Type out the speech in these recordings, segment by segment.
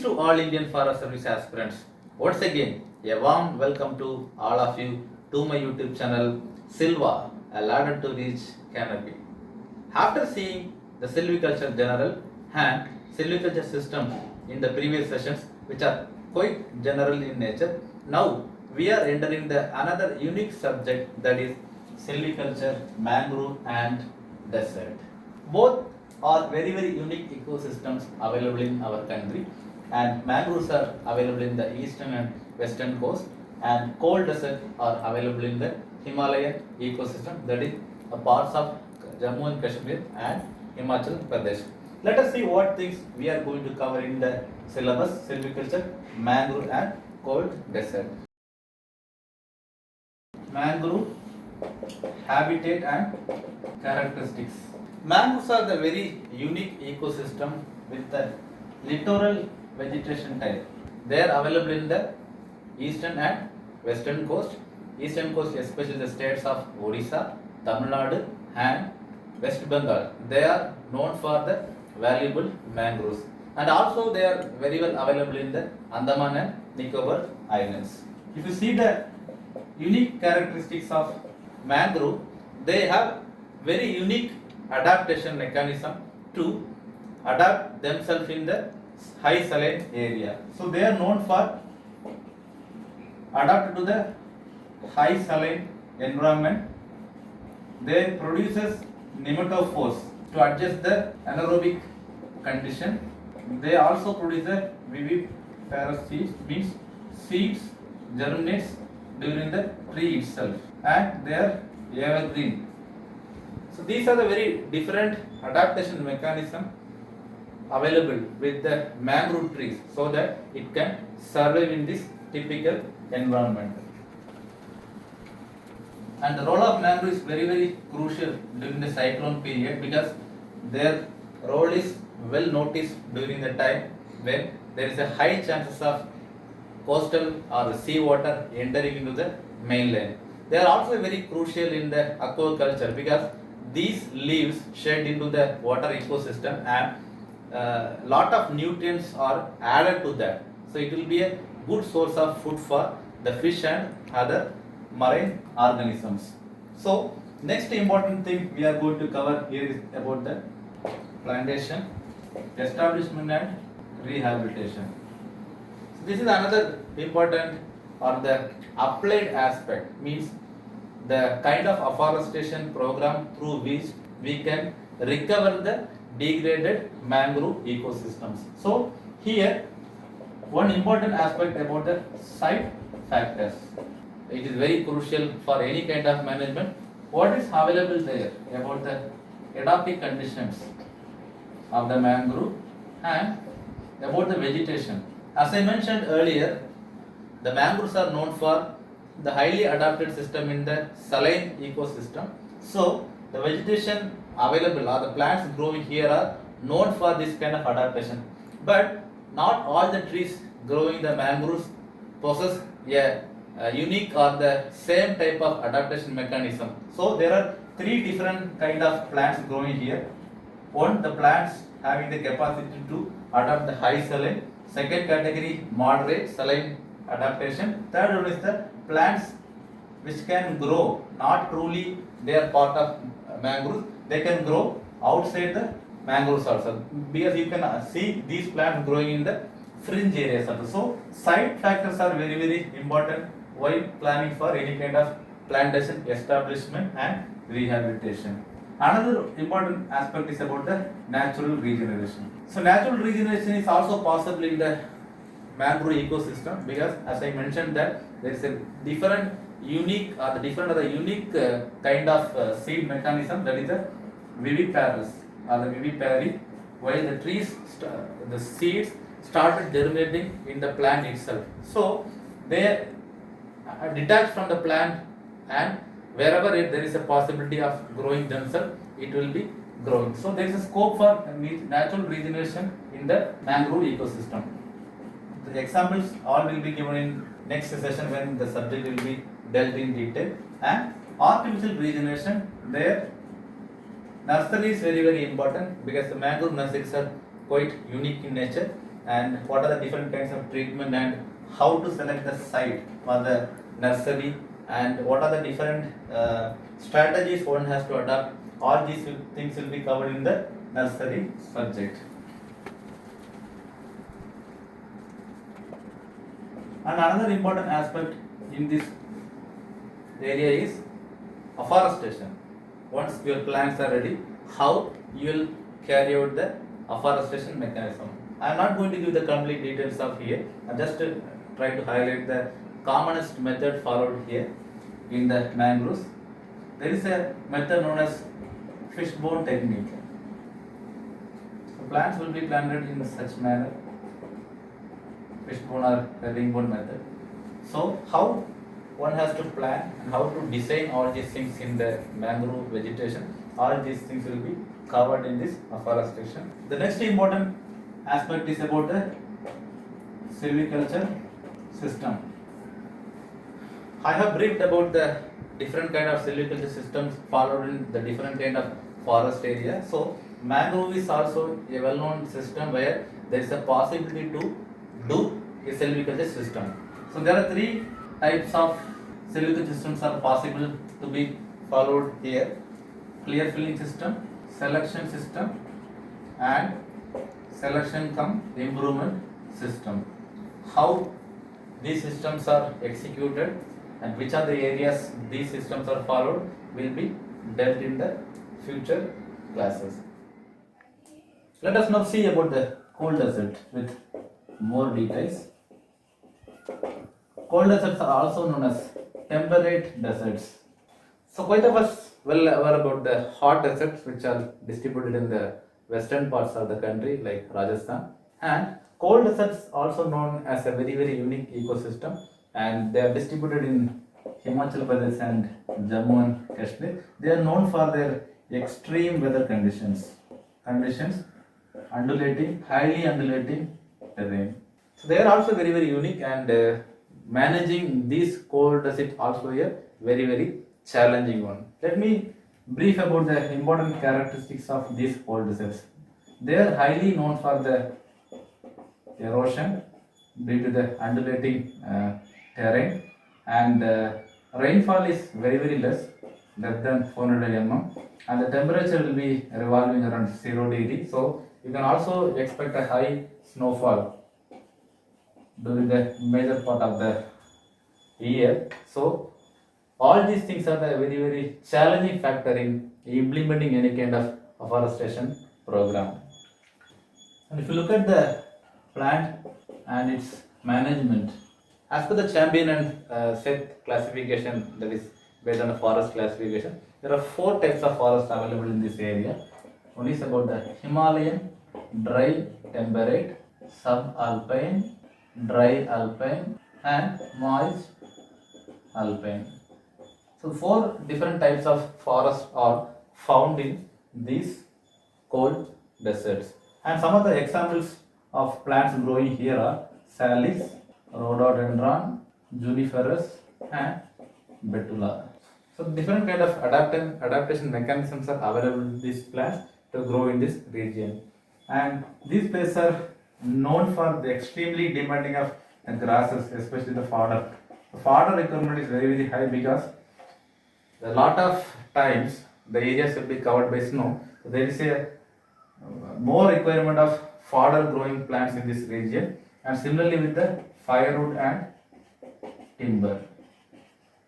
to all Indian Forest Service aspirants. Once again, a warm welcome to all of you to my YouTube channel Silva, a ladder to reach canopy. After seeing the silviculture general and silviculture system in the previous sessions, which are quite general in nature, now we are entering the another unique subject, that is silviculture, mangrove and desert. Both are very unique ecosystems available in our country, and mangroves are available in the eastern and western coast, and cold desert are available in the Himalayan ecosystem, that is a parts of Jammu and Kashmir and Himachal Pradesh. Let us see what things we are going to cover in the syllabus: silviculture, mangrove and cold desert. Mangrove habitat and characteristics. Mangroves are the very unique ecosystem with the littoral vegetation type. They are available in the eastern and western coast. Eastern coast, especially the states of Odisha, Tamil Nadu and West Bengal. They are known for the valuable mangroves, and also they are very well available in the Andaman and Nicobar Islands. If you see the unique characteristics of mangrove, they have very unique adaptation mechanism to adapt themselves in the high saline area. So they are known for adapted to the high saline environment. They produces nematophores to adjust the anaerobic condition. They also produce a viviparous, means seeds germinates during the tree itself, and they are evergreen. So these are the very different adaptation mechanism available with the mangrove trees, so that it can survive in this typical environment. And the role of mangrove is very crucial during the cyclone period, because their role is well noticed during the time when there is a high chances of coastal or sea water entering into the mainland. They are also very crucial in the aquaculture, because these leaves shed into the water ecosystem, and lot of nutrients are added to that. So it will be a good source of food for the fish and other marine organisms. So next important thing we are going to cover here is about the plantation, establishment and rehabilitation. So this is another important or the applied aspect, means the kind of afforestation program through which we can recover the degraded mangrove ecosystems. So here one important aspect about the site factors. It is very crucial for any kind of management. What is available there about the edaphic conditions of the mangrove and about the vegetation. As I mentioned earlier, the mangroves are known for the highly adapted system in the saline ecosystem. So the vegetation available or the plants growing here are known for this kind of adaptation. But not all the trees growing the mangroves possess a unique or the same type of adaptation mechanism. So there are three different kind of plants growing here. One, the plants having the capacity to adapt the high saline. Second category, moderate saline adaptation. Third one is the plants which can grow, not truly they are part of mangroves, they can grow outside the mangroves also, because you can see these plants growing in the fringe areas also. So site factors are very important while planning for any kind of plantation establishment and rehabilitation. Another important aspect is about the natural regeneration. So natural regeneration is also possible in the mangrove ecosystem, because as I mentioned that there is a different unique or the different other unique kind of seed mechanism, that is the viviparous or the vivipary, while the trees the seeds started germinating in the plant itself. So they are detached from the plant, and wherever there is a possibility of growing themselves, it will be growing. So there is a scope for natural regeneration in the mangrove ecosystem. The examples all will be given in next session when the subject will be dealt in detail. And artificial regeneration, there nursery is very important, because the mangrove nurseries are quite unique in nature, and what are the different kinds of treatment and how to select the site for the nursery and what are the different strategies one has to adopt. All these things will be covered in the nursery subject. And another important aspect in this area is afforestation. Once your plants are ready, how you will carry out the afforestation mechanism. I am not going to give the complete details of here. I just try to highlight the commonest method followed here in the mangroves. There is a method known as fishbone technique. The plants will be planted in such manner, fishbone or herringbone method. So how one has to plan and how to design all these things in the mangrove vegetation, all these things will be covered in this afforestation. The next important aspect is about the silviculture system. I have briefed about the different kind of silviculture systems followed in the different kind of forest area. So mangrove is also a well-known system where there is a possibility to do a silviculture system. So there are three types of silviculture systems are possible to be followed here: clear filling system, selection system, and selection cum improvement system. How these systems are executed and which are the areas these systems are followed will be dealt in the future classes. Let us now see about the cold desert with more details. Cold deserts are also known as temperate deserts. So quite of us well aware about the hot deserts which are distributed in the western parts of the country like Rajasthan, and cold deserts also known as a very unique ecosystem, and they are distributed in Himachal Pradesh and Jammu and Kashmir. They are known for their extreme weather conditions, undulating, highly undulating terrain. So they are also very unique, and managing these cold desert also a very challenging one. Let me brief about the important characteristics of these cold deserts. They are highly known for the erosion due to the undulating terrain, and rainfall is very less than 400 mm, and the temperature will be revolving around 0 degree. So you can also expect a high snowfall during the major part of the year. So all these things are the very challenging factor in implementing any kind of afforestation program. And if you look at the plant and its management, as per the Champion and Seth classification, that is based on the forest classification, there are 4 types of forests available in this area. One is about the Himalayan, dry temperate, subalpine, dry alpine, and moist alpine. So 4 different types of forests are found in these cold deserts. And some of the examples of plants growing here are Salix, Rhododendron, Juniferus, and Betula. So different kind of adaptation mechanisms are available in these plants to grow in this region. And these places are known for the extremely demanding of the grasses, especially the fodder. The fodder requirement is very high because a lot of times the areas will be covered by snow. So there is a more requirement of fodder growing plants in this region, and similarly with the firewood and timber.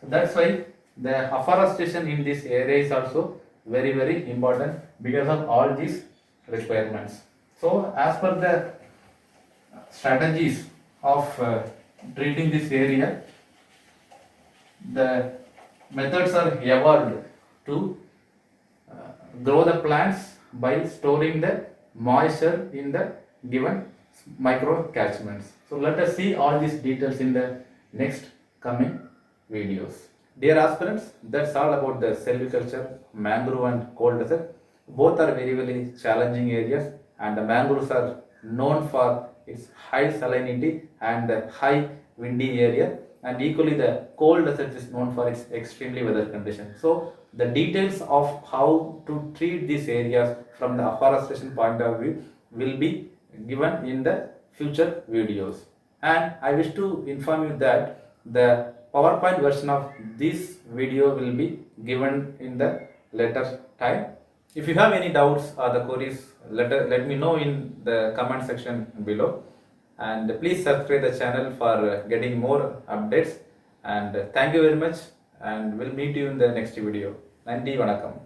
So that's why the afforestation in this area is also very important because of all these requirements. So as per the strategies of treating this area, the methods are evolved to grow the plants by storing the moisture in the given micro catchments. So let us see all these details in the next coming videos. Dear aspirants, that's all about the silviculture, mangrove and cold desert. Both are very challenging areas, and the mangroves are known for its high salinity and high windy area, and equally the cold desert is known for its extremely weather conditions. So the details of how to treat these areas from the afforestation point of view will be given in the future videos. And I wish to inform you that the PowerPoint version of this video will be given in the later time. If you have any doubts or the queries, let me know in the comment section below. And please subscribe the channel for getting more updates. And thank you very much. And we'll meet you in the next video. Nandi Vanakkam.